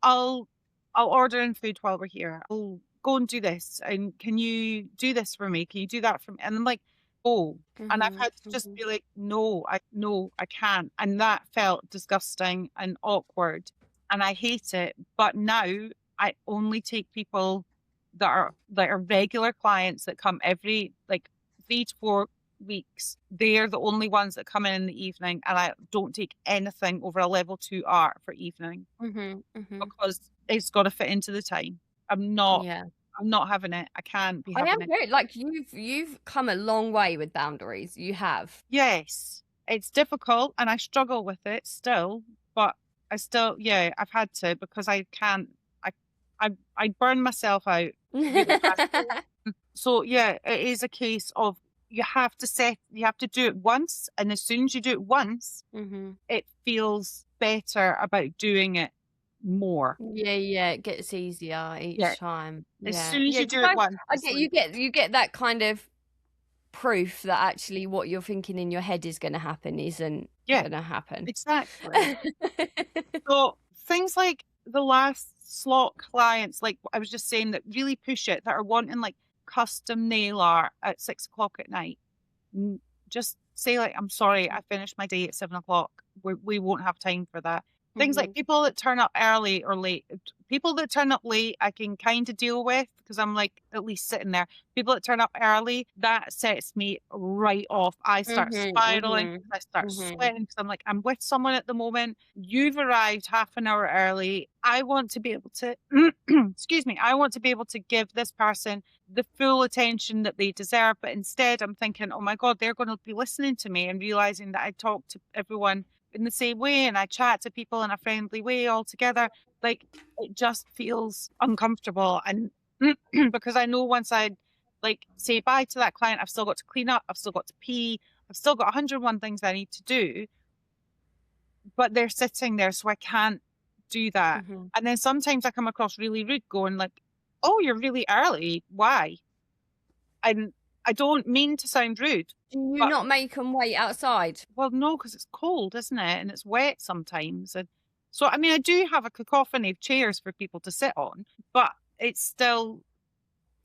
I'll order in food while we're here. I'll go and do this. And can you do this for me? Can you do that for me? And I'm like, oh. And I've Mhm, had to just mhm. be like, no, I can't. And that felt disgusting and awkward. And I hate it. But now I only take people that are regular clients that come every like 3 to 4 weeks. They're the only ones that come in the evening, and I don't take anything over a level 2 art for evening Mhm, mhm. because it's got to fit into the time. I'm not, Yeah. I'm not having it. I can't be I am having it. very like you've come a long way with boundaries. You have. Yes, it's difficult, and I struggle with it still, but I still, yeah, I've had to because I can't. I, I burn myself out really fast. So yeah, it is a case of you have to do it once, and as soon as you do it once, Mhm. it feels better about doing it more. Yeah, yeah, it gets easier Yeah, each time. as Yeah. soon as Yeah, you 'cause do it once, I it's get like, you get that kind of proof that actually what you're thinking in your head is gonna happen isn't yeah, gonna happen. exactly. So things like the last slot clients, like I was just saying, that really push it, that are wanting like custom nail art at 6 o'clock at night. Just say like, I'm sorry, I finished my day at 7 o'clock. We won't have time for that. Things like people that turn up early or late. People that turn up late, I can kind of deal with because I'm like at least sitting there. People that turn up early, that sets me right off. I start spiraling. I start sweating because I'm like, I'm with someone at the moment. You've arrived half an hour early. I want to be able to, excuse me, I want to be able to give this person the full attention that they deserve. But instead, I'm thinking, oh my God, they're going to be listening to me and realizing that I talk to everyone in the same way and I chat to people in a friendly way altogether. Like it just feels uncomfortable. And because I know once I like say bye to that client, I've still got to clean up, I've still got to pee, I've still got 101 things I need to do, but they're sitting there, so I can't do that. And then sometimes I come across really rude going like, oh, you're really early. Why? And I don't mean to sound rude. Do you But not make them wait outside? well, no, because it's cold, isn't it? And it's wet sometimes. And so, I mean, I do have a cacophony of chairs for people to sit on, but it's still,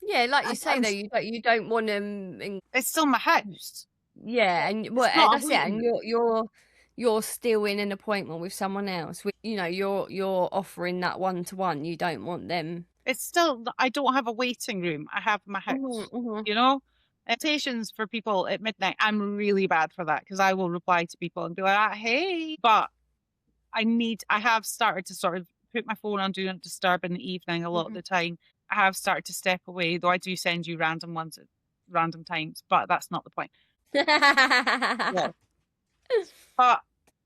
Yeah, like you say I'm, though, you don't want them. it's still my house. Yeah, and It's well, not a that's it. waiting And room. you're still in an appointment with someone else. You know, you're offering that one-to-one. You don't want them. It's still, I don't have a waiting room. I have my house, you know? Invitations for people at midnight. I'm really bad for that because I will reply to people and be like, ah, hey, but I have started to sort of put my phone on Do Not Disturb in the evening a lot of the time. I have started to step away, though I do send you random ones at random times, but that's not the point. Yeah. But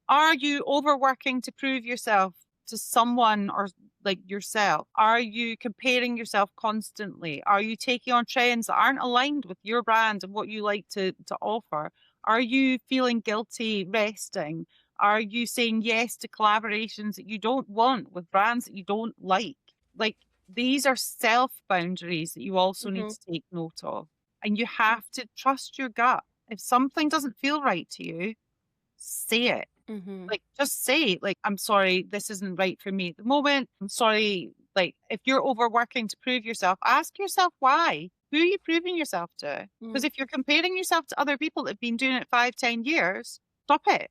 are you overworking to prove yourself to someone or like yourself? Are you comparing yourself constantly? Are you taking on trends that aren't aligned with your brand and what you like to offer? Are you feeling guilty resting? Are you saying yes to collaborations that you don't want with brands that you don't like? Like these are self boundaries that you also need to take note of. And you have to trust your gut. If something doesn't feel right to you, say it. Like, just say, like, I'm sorry, this isn't right for me at the moment. I'm sorry. Like, if you're overworking to prove yourself, ask yourself why. Who are you proving yourself to? Because if you're comparing yourself to other people that have been doing it 5, 10 years, stop it.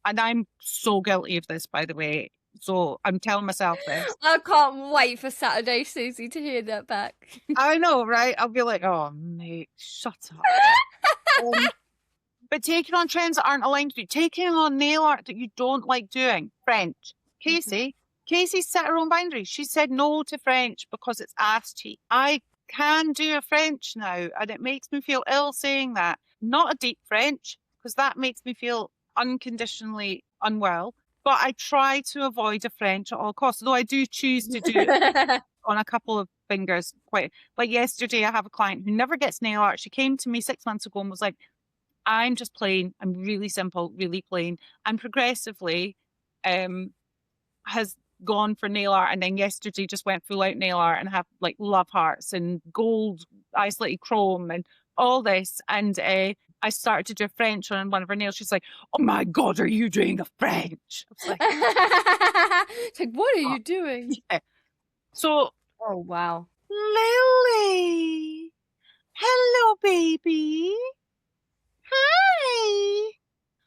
And I'm so guilty of this, by the way. So I'm telling myself this. I can't wait for Saturday, Susie, to hear that back. I know, right? I'll be like, oh, mate, shut up. But taking on trends that aren't aligned to you, taking on nail art that you don't like doing. French. Casey set her own boundaries. She said no to French because it's ass cheek. I can do a French now, and it makes me feel ill saying that. Not a deep French, because that makes me feel unconditionally unwell. But I try to avoid a French at all costs, though I do choose to do it on a couple of fingers. Quite like yesterday, I have a client who never gets nail art. She came to me 6 months ago and was like, I'm just plain. I'm really simple, really plain. And progressively has gone for nail art. And then yesterday just went full out nail art and have like love hearts and gold isolated chrome and all this. And I started to do French on one of her nails. She's like, oh my God, are you doing a French? I was like, It's like, what are you doing? yeah. So, oh, wow. Lily, hello, baby. Hi.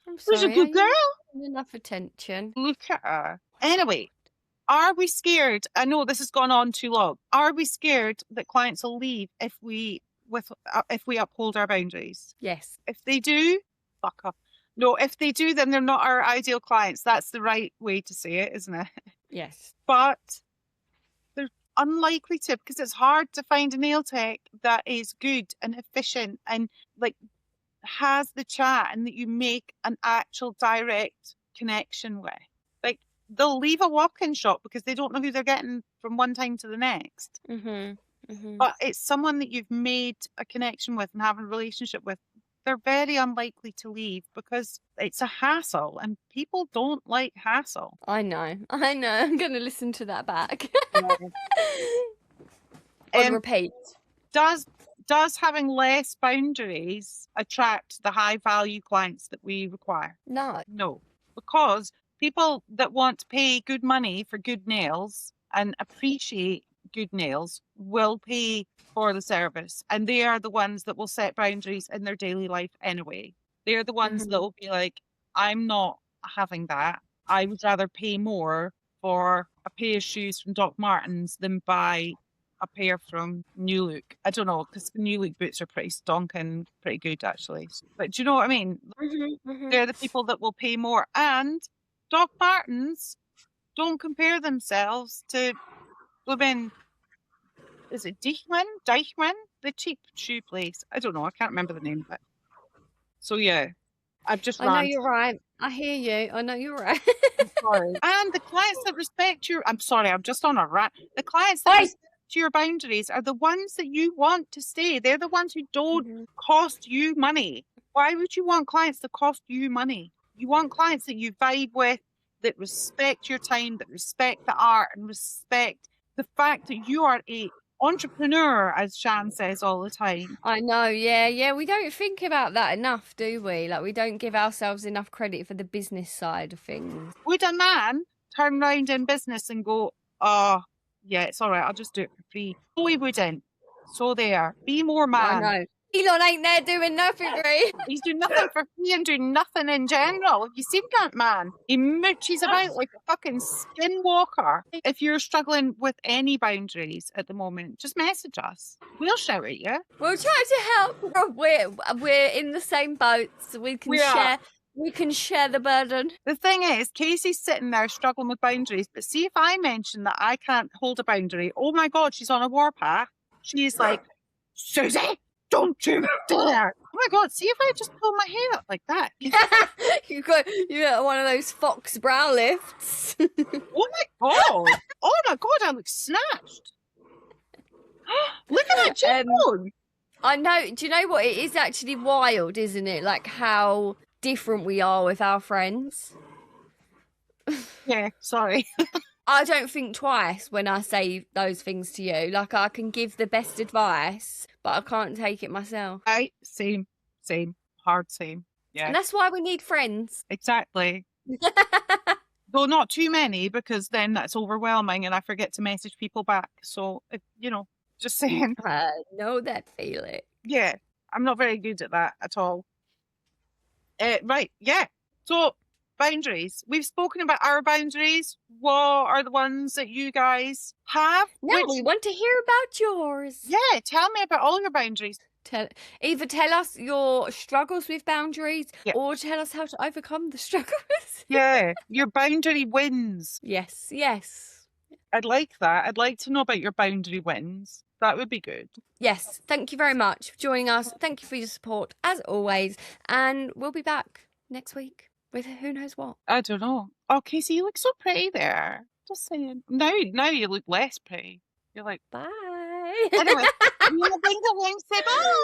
I'm sorry. Who's a good girl? Enough attention. Look at her. Anyway, are we scared? I know this has gone on too long. Are we scared that clients will leave if we uphold our boundaries? Yes. If they do, fuck off. No, if they do, then they're not our ideal clients. That's the right way to say it, isn't it? Yes. But they're unlikely to, because it's hard to find a nail tech that is good and efficient and like has the chat and that you make an actual direct connection with. Like they'll leave a walk-in shop because they don't know who they're getting from one time to the next. But it's someone that you've made a connection with and have a relationship with. They're very unlikely to leave because it's a hassle and people don't like hassle. I know. I'm going to listen to that back. Yeah. On repeat. Does having less boundaries attract the high value clients that we require? No, because people that want to pay good money for good nails and appreciate good nails will pay for the service, and they are the ones that will set boundaries in their daily life anyway. They're the ones that will be like, I'm not having that. I would rather pay more for a pair of shoes from Doc Martens than buy a pair from New Look. I don't know, because the New Look boots are pretty stonking, pretty good actually. But do you know what I mean? They're the people that will pay more. And Doc Martens don't compare themselves to women. Is it Deichmann? The cheap shoe place. I don't know. I can't remember the name of it. So yeah, I've just I know ranted. you're right. I hear you. I know you're right. I'm sorry. And the clients that respect your, I'm sorry, I'm just on a rant. The clients that Oi! respect your boundaries are the ones that you want to stay. They're the ones who don't cost you money. Why would you want clients that cost you money? You want clients that you vibe with, that respect your time, that respect the art, and respect the fact that you are a entrepreneur, as Shan says all the time. I know, yeah. We don't think about that enough, do we? Like, we don't give ourselves enough credit for the business side of things. Would a man turn round in business and go, oh, yeah, it's all right, I'll just do it for free? No, he wouldn't. So there, be more I man. know. Elon ain't there doing nothing, right? He's doing nothing for free and doing nothing in general. Have you seen that man? He mooches about like a fucking skinwalker. If you're struggling with any boundaries at the moment, just message us. We'll shout at you. We'll try to help. We're in the same boat, so we can share. We can share the burden. The thing is, Casey's sitting there struggling with boundaries, but see if I mention that I can't hold a boundary, oh my God, she's on a warpath. She's like, Susie, don't you dare. Oh my God, see if I just pull my hair up like that. you got one of those fox brow lifts. Oh my God. Oh my God, I look snatched. Look at that cheekbone. I know. Do you know what? It is actually wild, isn't it? Like how different we are with our friends. Yeah, sorry. I don't think twice when I say those things to you. Like, I can give the best advice, but I can't take it myself. Right, same, hard same. Yeah. And that's why we need friends. Exactly. Though not too many, because then that's overwhelming and I forget to message people back. So, just saying. I know that feeling. Yeah, I'm not very good at that at all. Right, yeah. So, boundaries. We've spoken about our boundaries. What are the ones that you guys have? Now we want to hear about yours. Yeah, tell me about all your boundaries. Either tell us your struggles with boundaries or tell us how to overcome the struggles. Yeah, your boundary wins. Yes. I'd like that. I'd like to know about your boundary wins. That would be good. Yes. Thank you very much for joining us. Thank you for your support, as always. And we'll be back next week with who knows what. I don't know. Oh, Casey, you look so pretty there. Just saying. Now you look less pretty. You're like, bye. Anyway, you think the say bye.